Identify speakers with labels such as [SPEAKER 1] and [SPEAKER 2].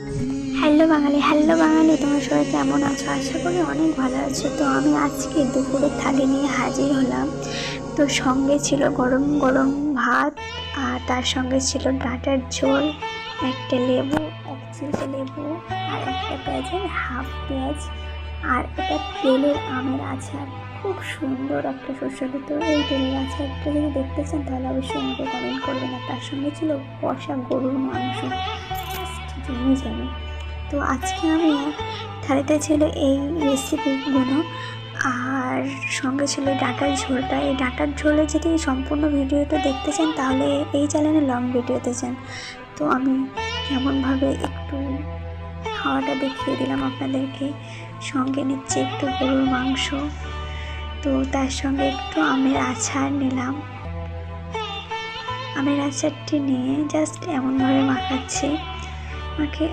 [SPEAKER 1] Hello বাঙালি, তোমরা সবাই কেমন আছো? আশা করি অনেক ভালো আছো। তো আমি আজকে দুপুরের থালি নিয়ে হাজির হলাম। তো সঙ্গে ছিল গরম গরম ভাত, আর তার সঙ্গে ছিল ডাঁটার ঝোল, একটা লেবু, এক চিমটে লেবু, আর একটা পেঁয়াজের হাফ পেঁয়াজ, আর এটা তেলের আমের আচার। খুব সুন্দর একটা সুস্বাদু। তো এই তেলের আচারটা যদি দেখতে চান তাহলে অবশ্যই আমাকে কমেন্ট করবেন। আর তার সঙ্গে ছিল কষা গরুর মাংস, জমে যাবে। তো আজকে আমি থালিতে ছিল এই রেসিপিগুলো, আর সঙ্গে ছিল ডাঁটার ঝোলটা। এই ডাঁটার ঝোলে যদি সম্পূর্ণ ভিডিওটা দেখতে চান তাহলে এই চ্যানেলে লং ভিডিওতে চান। তো আমি কেমনভাবে একটু খাওয়াটা দেখিয়ে দিলাম আপনাদেরকে। সঙ্গে নিচ্ছে একটু গরুর মাংস, তো তার সঙ্গে একটু আমের আচার নিলাম। আমের আচারটি নিয়ে জাস্ট এমনভাবে মাখাচ্ছি,